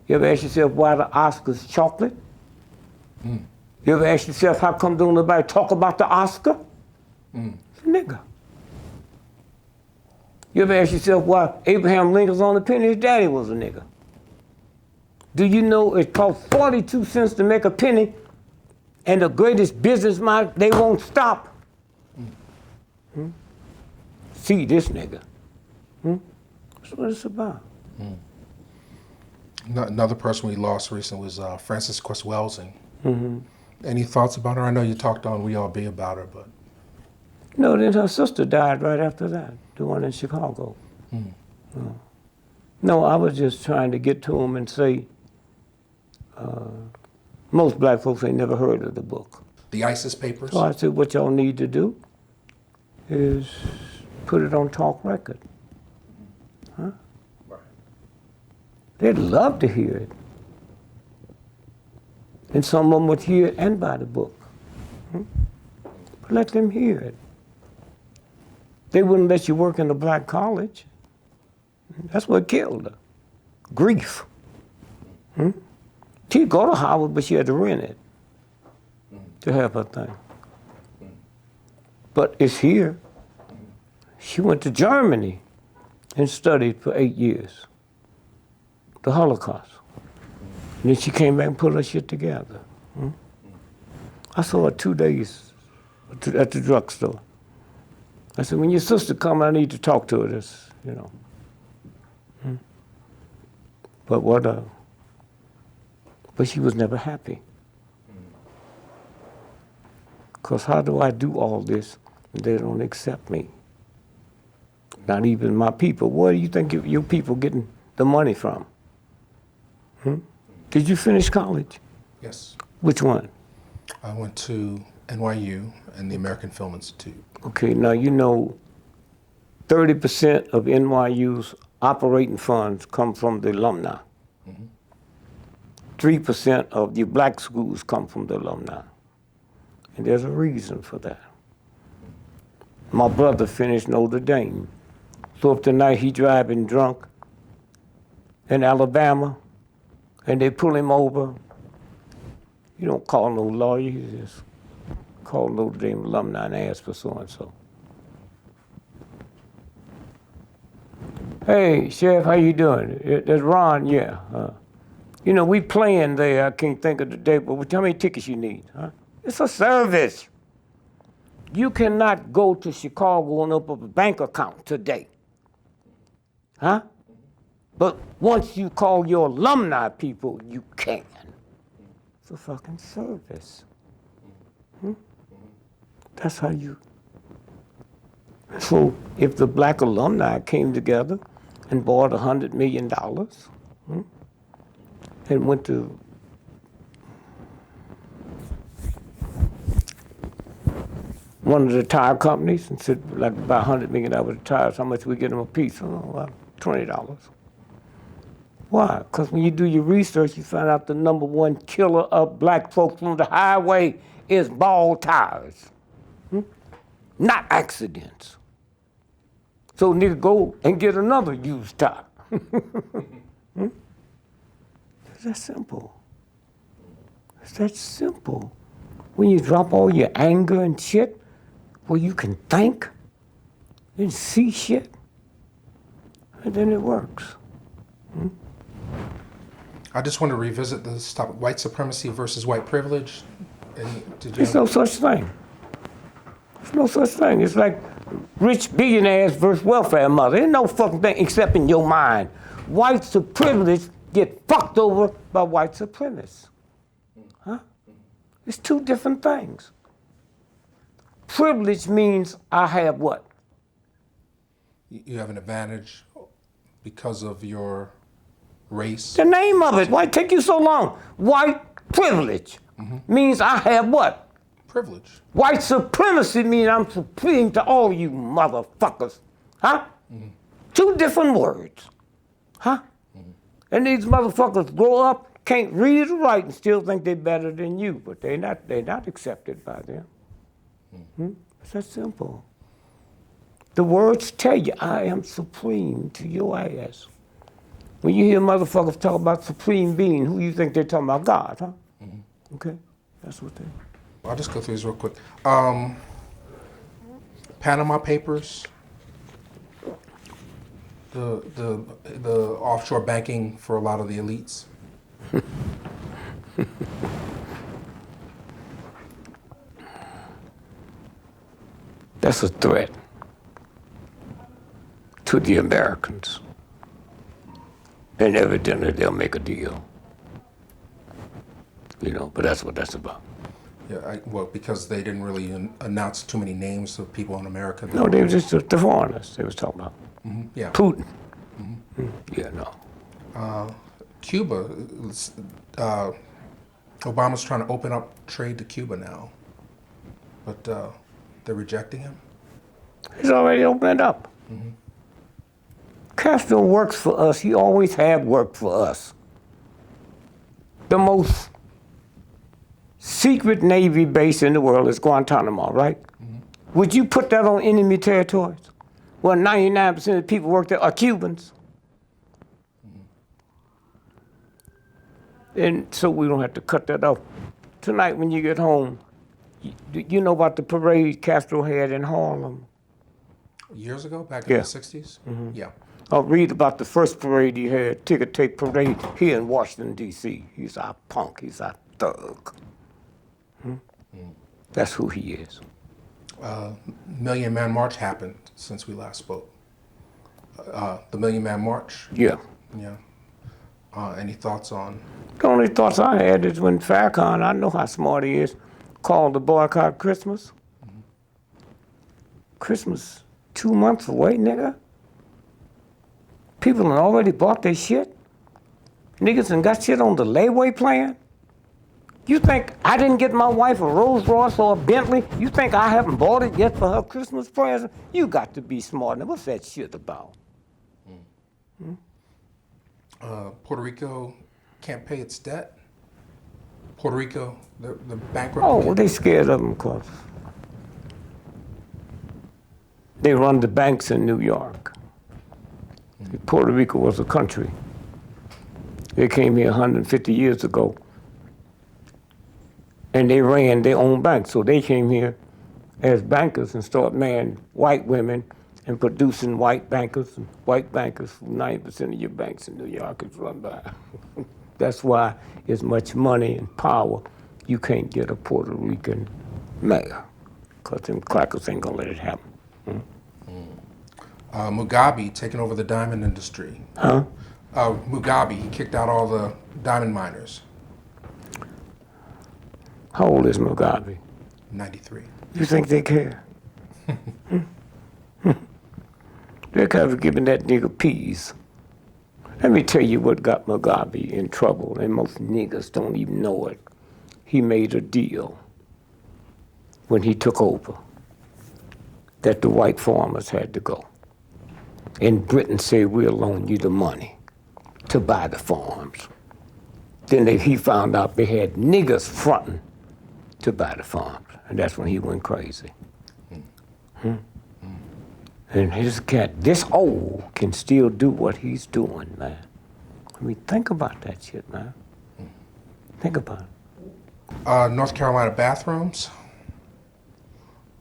You ever ask yourself why the Oscar's chocolate? You ever ask yourself how come don't nobody talk about the Oscar? It's a nigga. You ever ask yourself why Abraham Lincoln's on the penny? His daddy was a nigga. Do you know it costs 42 cents to make a penny, and the greatest businessman, they won't stop? See this nigga. That's what it's about. Another person we lost recently was Frances Cress Welsing. Any thoughts about her? I know you talked on We All Be about her, but. No, then her sister died right after that, the one in Chicago. No, I was just trying to get to him and say, most black folks ain't never heard of the book. The ISIS Papers? So I said, what y'all need to do is put it on talk record. Right. They'd love to hear it. And some of them would hear it and buy the book. But let them hear it. They wouldn't let you work in a black college. That's what killed her. Grief. She'd go to Howard, but she had to rent it to have her thing. But it's here. She went to Germany and studied for 8 years, the Holocaust. And then she came back and put her shit together. I saw her 2 days at the drugstore. I said, when your sister come, I need to talk to her, this, you know. But she was never happy. Because how do I do all this and they don't accept me? Not even my people. Where do you think your people getting the money from? Did you finish college? Yes. Which one? I went to NYU and the American Film Institute. Okay, now you know 30% of NYU's operating funds come from the alumni. 3% of the black schools come from the alumni. And there's a reason for that. My brother finished Notre Dame. So if tonight he driving drunk in Alabama and they pull him over, you don't call no lawyer, you just call Notre Dame alumni and ask for so-and-so. Hey, Sheriff, how you doing? That's Ron, yeah. You know, we playing there, I can't think of the day, but how many tickets you need, huh? It's a service. You cannot go to Chicago and open up a bank account today, huh? But once you call your alumni people, you can. It's a fucking service. That's how you. So if the black alumni came together and bought $100 million and went to one of the tire companies and said, like, buy $100 million of tires, how much we get them a piece? Oh, well, $20. Why? Because when you do your research, you find out the number one killer of black folks on the highway is bald tires, not accidents. So nigga, go and get another used tire. It's that simple. It's that simple. When you drop all your anger and shit, where you can think and see shit, and then it works. I just want to revisit this topic, white supremacy versus white privilege. There's no such thing. There's no such thing. It's like rich billionaires versus welfare mother. There's no fucking thing except in your mind. White privilege get fucked over by white supremacists. Huh? It's two different things. Privilege means I have what? You have an advantage because of your race. The name of it. Why it take you so long? White privilege means I have what? Privilege. White supremacy means I'm supreme to all you motherfuckers. Huh? Two different words. Huh? And these motherfuckers grow up, can't read or write, and still think they're better than you, but they're not accepted by them. It's that simple. The words tell you, I am supreme to your ass. When you hear motherfuckers talk about supreme being, who you think they're talking about? God, huh? Mm-hmm. Okay, that's what they. I'll just go through these real quick. Panama Papers, the offshore banking for a lot of the elites. That's a threat to the Americans. And evidently they'll make a deal. But that's what that's about. Yeah, well, because they didn't really announce too many names of people in America. No, they were just the foreigners they was talking about. Mm-hmm, yeah. Putin. Mm-hmm. Yeah, no. Cuba, Obama's trying to open up trade to Cuba now, but they're rejecting him. He's already opened it up. Mm-hmm. Castro works for us. He always have worked for us. The most secret Navy base in the world is Guantanamo, right? Mm-hmm. Would you put that on enemy territories? Well, 99% of the people work there are Cubans. Mm-hmm. And so we don't have to cut that off. Tonight when you get home, you know about the parade Castro had in Harlem? Years ago, back in the 60s? Mm-hmm. Yeah. I'll read about the first parade he had, ticker tape parade here in Washington, D.C. He's our punk, he's our thug. That's who he is. Million Man March happened since we last spoke. The Million Man March? Yeah. Yeah. Any thoughts on? The only thoughts I had is when Farrakhan, I know how smart he is, called to boycott Christmas. Mm-hmm. Christmas 2 months away, nigga. People have already bought their shit. Niggas and got shit on the layaway plan. You think I didn't get my wife a Rolls Royce or a Bentley? You think I haven't bought it yet for her Christmas present? You got to be smart. Now, what's that shit about? Puerto Rico can't pay its debt. Puerto Rico, the bankrupt. Oh, well, they scared of them because they run the banks in New York. Puerto Rico was a country. They came here 150 years ago. And they ran their own bank. So they came here as bankers and started marrying white women and producing white bankers. And white bankers, 90% of your banks in New York is run by. That's why as much money and power, you can't get a Puerto Rican mayor. Because them crackers ain't gonna let it happen. Mugabe taking over the diamond industry. Huh? Mugabe, he kicked out all the diamond miners. How old is Mugabe? 93. You think they care? They're kind of giving that nigga peas. Let me tell you what got Mugabe in trouble, and most niggas don't even know it. He made a deal when he took over that the white farmers had to go. And Britain said, we'll loan you the money to buy the farms. Then he found out they had niggas fronting to buy the farms, and that's when he went crazy. And his cat, this old, can still do what he's doing, man. I mean, think about that shit, man. Think about it. North Carolina bathrooms,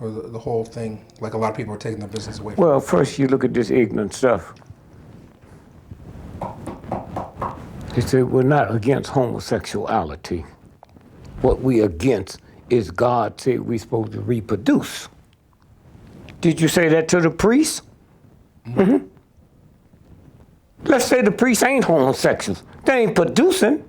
or the whole thing, like a lot of people are taking their business away from. Well, first you look at this ignorant stuff. They said we're not against homosexuality. What we against is God said we're supposed to reproduce. Did you say that to the priest? Mm-hmm. Let's say the priest ain't homosexuals. They ain't producing.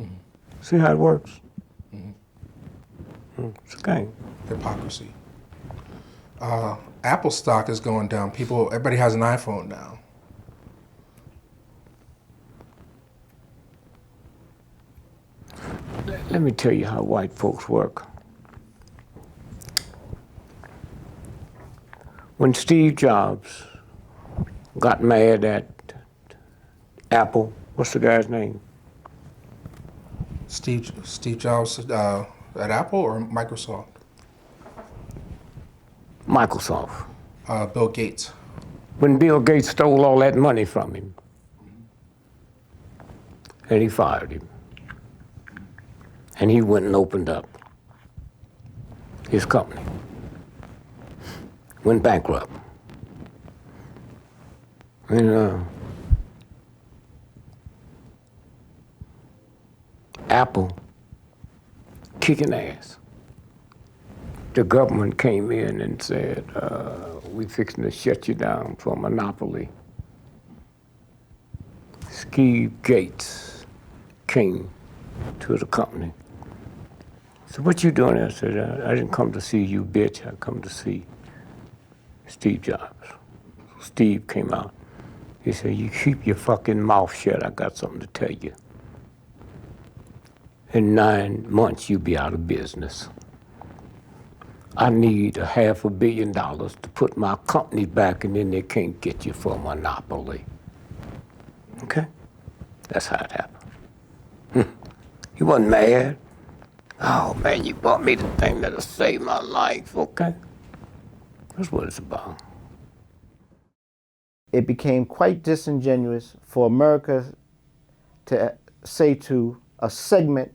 Mm-hmm. See how it works? Mm-hmm. It's a game. Hypocrisy. Apple stock is going down. Everybody has an iPhone now. Let me tell you how white folks work. When Steve Jobs got mad at Apple, what's the guy's name? Steve Jobs at Apple or Microsoft? Microsoft. Bill Gates. When Bill Gates stole all that money from him. and he fired him. And he went and opened up his company. Went bankrupt. And Apple kicking ass. The government came in and said, we fixing to shut you down for monopoly. Steve Gates came to the company. So what you doing there? I said, I didn't come to see you, bitch. I come to see Steve Jobs. Steve came out. He said, you keep your fucking mouth shut. I got something to tell you. In 9 months, you'll be out of business. I need $500 million to put my company back, and then they can't get you for a monopoly. Okay? That's how it happened. He wasn't mad. Oh man, you bought me the thing that'll save my life, okay? That's what it's about. It became quite disingenuous for America to say to a segment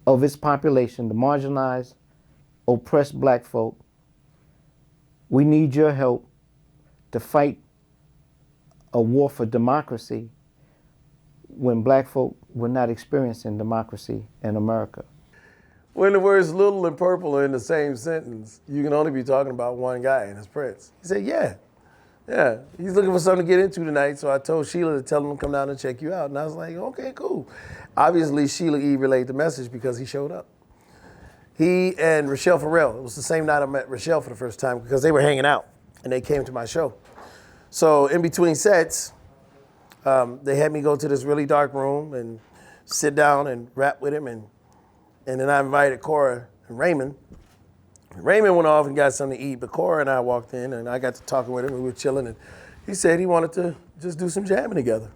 of its population, the marginalized, oppressed black folk, we need your help to fight a war for democracy when black folk were not experiencing democracy in America. When the words little and purple are in the same sentence, you can only be talking about one guy, and it's Prince. He said, yeah, he's looking for something to get into tonight, so I told Sheila to tell him to come down and check you out. And I was like, okay, cool. Obviously, Sheila E. relayed the message because he showed up. He and Rochelle Farrell, it was the same night I met Rochelle for the first time because they were hanging out, and they came to my show. So in between sets, they had me go to this really dark room and sit down and rap with him, and then I invited Cora and Raymond. Raymond went off and got something to eat, but Cora and I walked in, and I got to talking with him, and we were chilling, and he said he wanted to just do some jamming together.